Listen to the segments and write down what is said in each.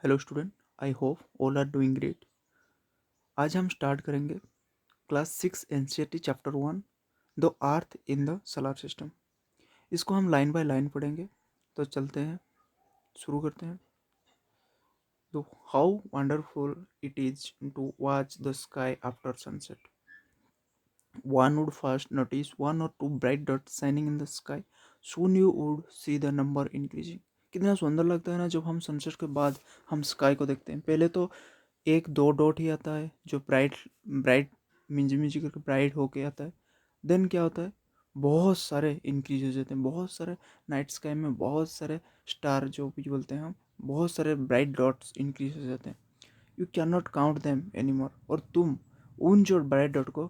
Hello student, I hope all are doing great. आज हम start करेंगे class 6 NCERT chapter 1 the earth in the solar system. इसको हम line by line पढ़ेंगे। तो चलते हैं, शुरू करते हैं। तो how wonderful it is to watch the sky after sunset. One would first notice one or two bright dots shining in the sky. Soon you would see the number increasing. कितना सुंदर लगता है ना जब हम सनसेट के बाद हम स्काई को देखते हैं। पहले तो एक दो डॉट ही आता है जो ब्राइट ब्राइट मिंजी मिंजी करके ब्राइट होके आता है। देन क्या होता है, बहुत सारे इंक्रीज हो जाते हैं, बहुत सारे नाइट स्काई में बहुत सारे स्टार जो भी बोलते हैं हम, बहुत सारे ब्राइट डॉट्स इंक्रीज हो जाते हैं। You can not count them any more. और तुम उन जो ब्राइट डॉट को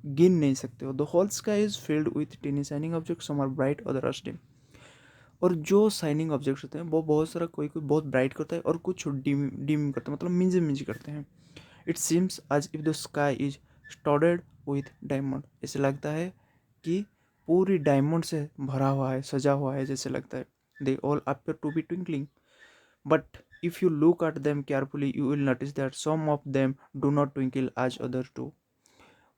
गिन नहीं सकते हो। The whole sky is filled with tiny shining object, some are bright other are dim. और जो शाइनिंग ऑब्जेक्ट्स होते हैं वो बहुत सारा, कोई कोई बहुत ब्राइट करता है और कुछ डिम डिम करता है, मतलब मिंजी मिंजी करते हैं। It seems as if the sky is stored with diamond. ऐसे लगता है कि पूरी डायमंड से भरा हुआ है, सजा हुआ है जैसे लगता है। They all appear to be twinkling, but if you look at them carefully you will notice that some of them do not twinkle as others do.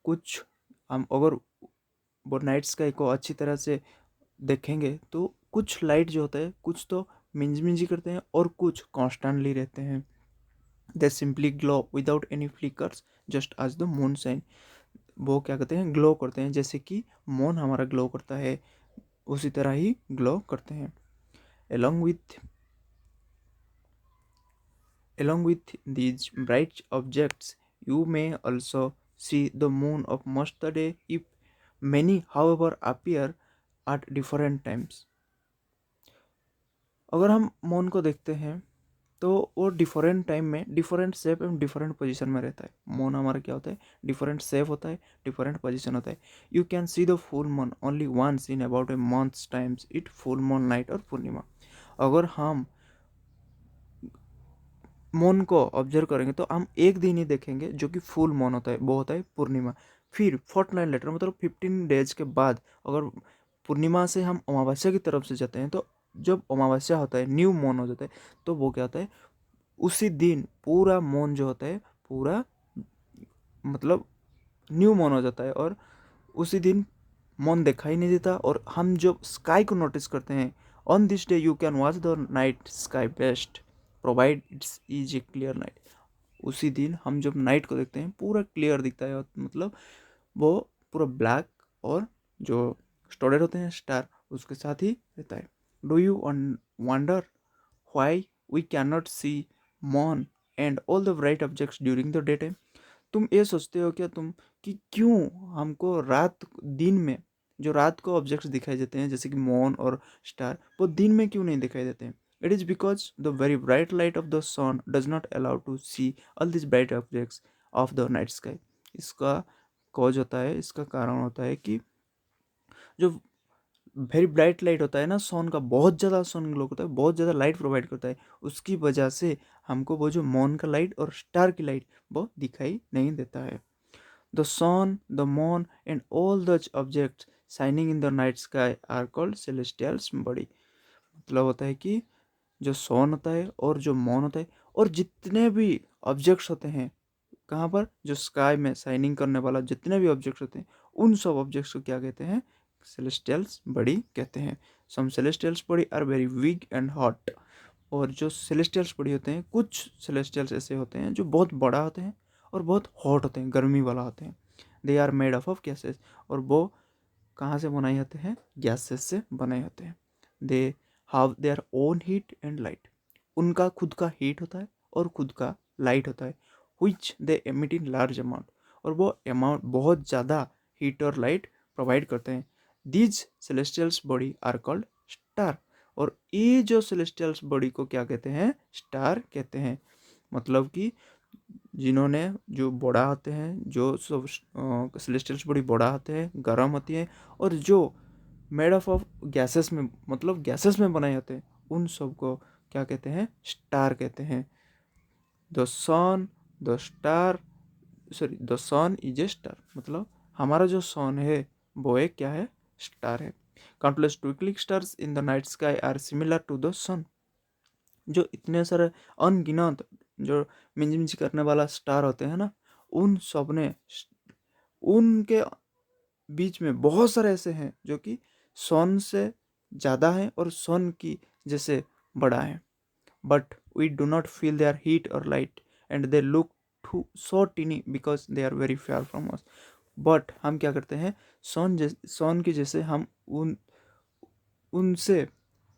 कुछ हम अगर वो नाइट स्काई को अच्छी तरह से देखेंगे तो कुछ लाइट जो होता है कुछ तो मिंज मिंजी करते हैं और कुछ कॉन्स्टेंटली रहते हैं। They simply glow without any flickers just as the moon shine. वो क्या कहते हैं, ग्लो करते हैं जैसे कि मून हमारा ग्लो करता है, उसी तरह ही ग्लो करते हैं। along with Along with these bright objects, you may also see the moon of most the day, if many, however, appear at different times. अगर हम मून को देखते हैं तो वो डिफरेंट टाइम में different shape and different position में रहता है। मून हमारा क्या होता है, डिफरेंट शेप होता है, डिफरेंट पोजीशन होता है। You can see the full moon only once in about a months times it full moon night और पूर्णिमा। अगर हम मून को ऑब्जर्व करेंगे तो हम एक दिन ही देखेंगे जो कि फुल मून होता है, वो होता है पूर्णिमा। फिर 49 लेटर मतलब 15 डेज के बाद अगर पूर्णिमा से हम अमावस्या की तरफ से जाते हैं तो जब अमावस्या होता है, न्यू मून हो जाता है, तो वो क्या होता है, उसी दिन पूरा मून जो होता है पूरा मतलब न्यू मून हो जाता है और उसी दिन मून दिखाई नहीं देता। और हम जब स्काई को नोटिस करते हैं, on this day you can watch the night sky best provide it's is a clear night. उसी दिन हम जब नाइट को देखते हैं पूरा क्लियर दिखता है, मतलब वो पूरा ब्लैक और जो स्टोरेड होते हैं स्टार उसके साथ ही रहता है। Do you wonder why we can not see moon and all the bright objects during the day time. तुम ये सोचते हो क्या तुम कि क्यों हमको रात दिन में जो रात को ऑब्जेक्ट्स दिखाई देते हैं जैसे कि मून और स्टार, वो दिन में क्यों नहीं दिखाई देते हैं? It is because the very bright light of the sun does not allow to see all this bright objects of the night sky. इसका कॉज होता है, इसका कारण होता है कि जो वेरी ब्राइट लाइट होता है ना सन का, बहुत ज़्यादा सन ग्लो करता है, बहुत ज़्यादा लाइट प्रोवाइड करता है, उसकी वजह से हमको वो जो मून का लाइट और स्टार की लाइट वो दिखाई नहीं देता है। The sun, the moon and all those objects shining in the night sky are called celestials body. मतलब होता है कि जो सन होता है और जो मून होता है और जितने भी ऑब्जेक्ट्स होते हैं कहाँ पर, जो स्काई में शाइनिंग करने वाला जितने भी ऑब्जेक्ट्स होते हैं उन सब ऑब्जेक्ट्स को क्या कहते हैं, सेलेस्टियल्स बॉडी कहते हैं। Some celestials body are very weak and hot. और जो सेलेस्टियल्स बॉडी होते हैं, कुछ सेलेस्टियल्स ऐसे होते हैं जो बहुत बड़ा होते हैं और बहुत हॉट होते हैं, गर्मी वाला होते हैं। They are made of gases. और वो कहाँ से बनाए जाते हैं, गैसेस से बनाए होते हैं। They have their own heat and light. उनका खुद का हीट होता है और खुद का लाइट होता है, which they emit in large amount. और वो अमाउंट बहुत ज़्यादा हीट और लाइट प्रोवाइड करते हैं। These celestials body are called star. और ये जो सेलेस्टियल्स बॉडी को क्या कहते हैं, स्टार कहते हैं। मतलब कि जिन्होंने जो बड़ा होते हैं, जो सब सेलेस्टियल्स बॉडी बड़ा होते हैं, गर्म होती है और जो मेड ऑफ गैसेस में, मतलब गैसेस में बनाए होते हैं, उन सब को क्या कहते हैं, स्टार कहते हैं। The sun, the star, sorry the sun is a star. मतलब हमारा जो सन है वो एक क्या है, स्टार है। Countless twinkling stars in the night sky are similar to the sun. जो इतने सारे अनगिनत जो मिंज करने वाला स्टार होते हैं ना, उन सब ने उनके बीच में बहुत सारे ऐसे हैं जो कि सन से ज़्यादा हैं और सन की जैसे बड़ा है, but we do not feel their heat और light and they look too so tiny because they are very fair from us. But हम क्या करते हैं, सन की जैसे हम उनसे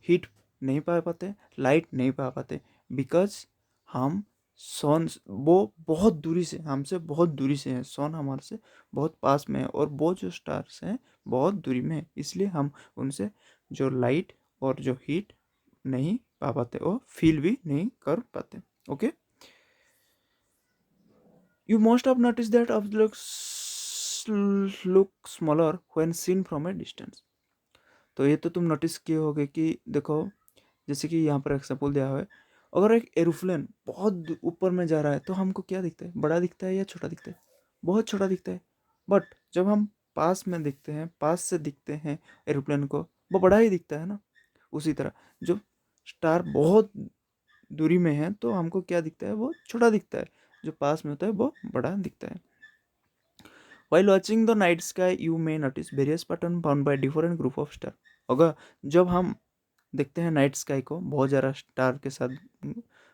हीट नहीं पा पाते, लाइट नहीं पा पाते, बिकॉज हम सन वो बहुत दूरी से हमसे बहुत दूरी से है, सन हमारे से बहुत पास में है और वो जो स्टार्स हैं बहुत दूरी में है, इसलिए हम उनसे जो लाइट और जो हीट नहीं पा पाते और फील भी नहीं कर पाते। Okay, you most of notice that objects look smaller when seen from a distance. तो ये तो तुम नोटिस किए होगे कि देखो, जैसे कि यहाँ पर एग्जाम्पल दिया हुआ है, अगर एक एरोप्लेन बहुत ऊपर में जा रहा है तो हमको क्या दिखता है, बड़ा दिखता है या छोटा दिखता है? बहुत छोटा दिखता है। बट जब हम पास में दिखते हैं, पास से दिखते हैं एरोप्लेन को, वो बड़ा ही दिखता है ना। उसी तरह जो स्टार बहुत दूरी में है तो हमको क्या दिखता है, वो छोटा दिखता है, जो पास में होता है वो बड़ा दिखता है। While watching the night sky, you may notice various patterns found by different group of stars. अगर जब हम देखते हैं नाइट स्काई को, बहुत ज़्यादा स्टार के साथ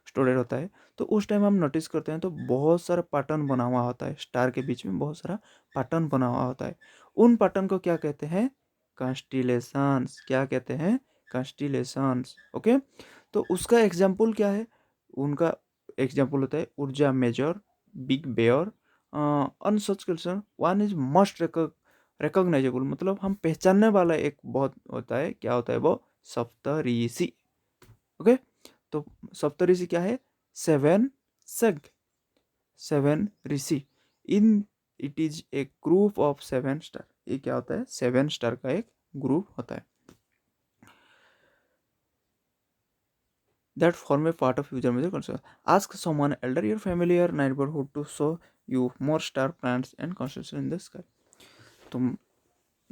स्टोरेड होता है, तो उस टाइम हम नोटिस करते हैं तो बहुत सारा पैटर्न बना हुआ होता है, स्टार के बीच में बहुत सारा पैटर्न बना हुआ होता है। उन पैटर्न को क्या कहते हैं, कॉन्स्टिलेशंस। क्या कहते हैं, कॉन्स्टिलेशंस। ओके, तो उसका एग्जाम्पल क्या है, उनका एग्जाम्पल होता है Ursa Major, big bear. On such question one is must recognisable, मतलब हम पहचानने वाला एक बहुत होता है, क्या होता है वो, सप्तऋषि। ओके, तो सप्तऋषि क्या है, सेवन सग, seven Rishi. In it is A group of seven star. ये क्या होता है, सेवन स्टार का एक ग्रुप होता है that form a part of user measure concept. Ask someone elder your family or neighborhood to show you more star, planets and constellations in the sky. तुम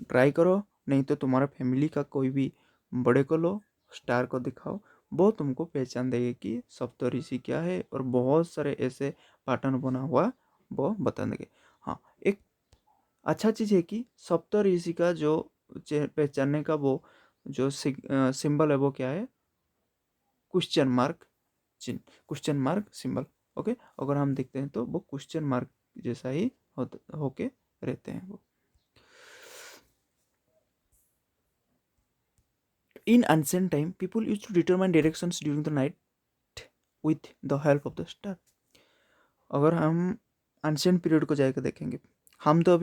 try करो, नहीं तो तुम्हारा फैमिली का कोई भी बड़े को लो, स्टार को दिखाओ, वो तुमको पहचान देंगे कि सप्तऋषि क्या है, और बहुत सारे ऐसे पैटर्न बना हुआ वो बता देंगे। हाँ, एक अच्छा चीज़ है कि सप्तऋषि का जो पहचानने का वो जो सिंबल है वो क्या है, क्वेश्चन मार्क चिन्ह, क्वेश्चन मार्क सिंबल। ओके, अगर हम देखते हैं तो वो क्वेश्चन मार्क जैसा ही होके रहते हैं वो। In ancient time, people used to determine directions during the night with the help of the star. अगर हम ancient पीरियड को जाकर देखेंगे, हम तो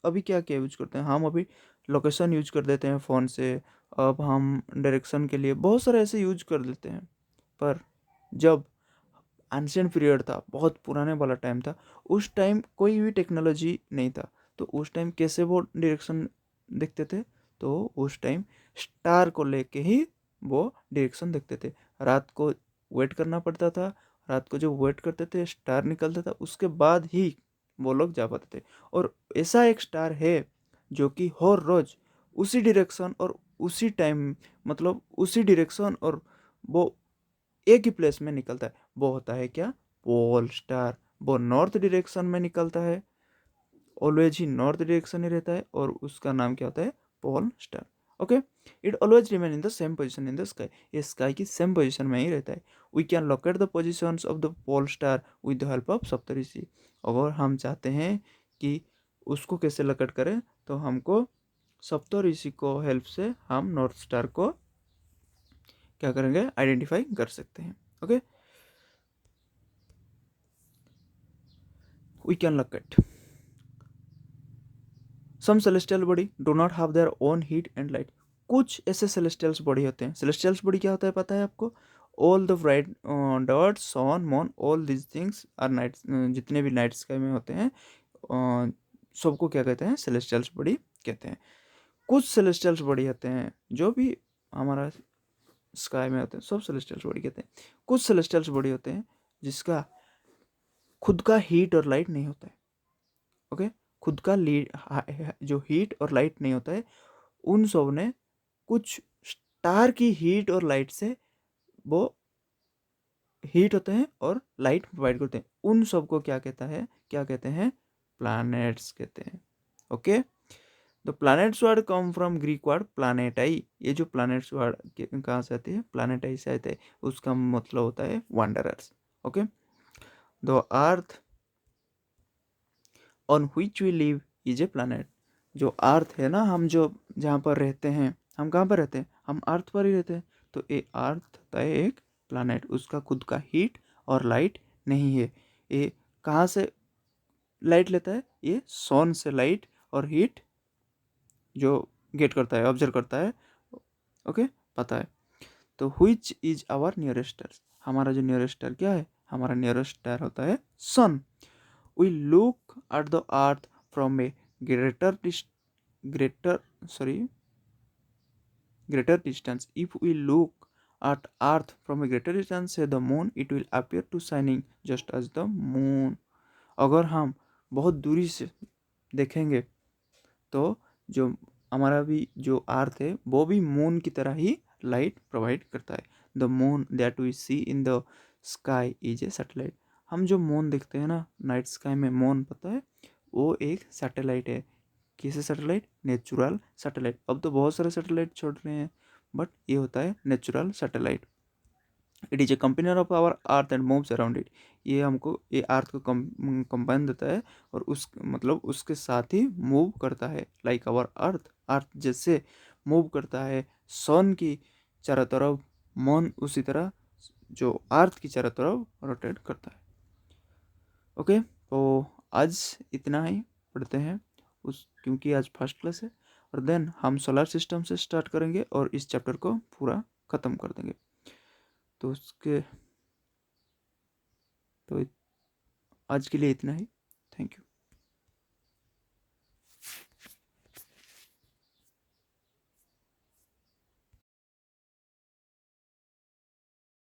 अभी क्या क्या यूज करते हैं, हम अभी लोकेशन यूज कर देते हैं फ़ोन से। अब हम डायरेक्शन के लिए बहुत सारे ऐसे यूज कर देते हैं, पर जब एंशियंट पीरियड था, बहुत पुराने वाला टाइम था, उस टाइम कोई भी टेक्नोलॉजी नहीं था, तो उस टाइम कैसे वो डायरेक्शन देखते थे, तो उस टाइम स्टार को लेके ही वो डायरेक्शन देखते थे। रात को वेट करना पड़ता था, रात को जो वेट करते थे स्टार निकलता था, उसके बाद ही वो लोग जा पाते थे। और ऐसा एक स्टार है जो कि हर रोज उसी डायरेक्शन और उसी टाइम, मतलब उसी डायरेक्शन और वो एक ही प्लेस में निकलता है, वो होता है क्या, पोल स्टार। वो नॉर्थ डायरेक्शन में निकलता है, ऑलवेज ही नॉर्थ डायरेक्शन ही रहता है, और उसका नाम क्या होता है, pole star. Okay, it always remain in the same position in the sky, ये स्काई की सेम पोजिशन में ही रहता है। We can locate the positions of the pole star with the help of Saptarishi. अगर हम चाहते हैं कि उसको कैसे लोकेट करें, तो हमको सप्तऋषि को हेल्प से हम नॉर्थ स्टार को क्या करेंगे, आइडेंटिफाई कर सकते हैं। Okay, we can look at some celestial body do not have their own heat and light। कुछ ऐसे celestials body होते हैं। celestials body क्या होता है पता है आपको, all the bright dots, sun, moon, all these things are night, जितने भी नाइट स्काई में होते हैं सबको क्या कहते हैं, celestials body कहते हैं। कुछ celestials body होते हैं जो भी हमारा स्काई में होते हैं, सब celestials body कहते हैं। कुछ celestials body होते हैं जिसका खुद का हीट और लाइट नहीं होता है। ओके, खुद का जो हीट और लाइट नहीं होता है, उन सब ने कुछ स्टार की हीट और लाइट से वो हीट होते हैं और लाइट प्रोवाइड करते हैं, उन सबको क्या कहते हैं प्लैनेट्स कहते हैं। Okay, the planets word come from Greek word planetai. ये जो प्लैनेट्स वर्ड कहाँ से आती है, प्लैनेटाई से आते हैं, उसका मतलब होता है wanderers। Okay, the earth on which we live is a planet. जो अर्थ है ना, हम जो जहाँ पर रहते हैं, हम कहाँ पर रहते हैं, हम अर्थ पर ही रहते हैं, तो ये अर्थ है एक प्लैनेट, उसका खुद का हीट और लाइट नहीं है। ये कहाँ से लाइट लेता है, ये सन से लाइट और हीट जो गेट करता है, ऑब्जर्व करता है। ओके, पता है। तो which is our nearest star, हमारा जो नियरेस्ट स्टार क्या है, हमारा नियरेस्ट स्टार होता है sun. We look at the earth from a greater greater sorry greater distance. If we look at earth from a greater distance, say the moon, it will appear to shining just as the moon. अगर हम बहुत दूरी से देखेंगे तो जो हमारा भी जो अर्थ है वो भी मून की तरह ही लाइट प्रोवाइड करता है। The moon that we see in the sky is a satellite. हम जो मून देखते हैं ना नाइट स्काई में, मून पता है वो एक सैटेलाइट है। किसे सैटेलाइट, नेचुरल सैटेलाइट। अब तो बहुत सारे सैटेलाइट छोड़ रहे हैं, बट ये होता है natural satellite. It is a companion of our earth and moves around it. ये हमको, ये अर्थ को कंपेन देता है और उस मतलब उसके साथ ही मूव करता है। लाइक आवर अर्थ, अर्थ जैसे मूव करता है सन की चारों तरफ, मून उसी तरह जो अर्थ की चारों तरफ रोटेट करता है। ओके, तो आज इतना ही पढ़ते हैं क्योंकि आज फर्स्ट क्लास है, और देन हम सोलर सिस्टम से स्टार्ट करेंगे और इस चैप्टर को पूरा ख़त्म कर देंगे। तो उसके तो आज के लिए इतना ही। Thank you.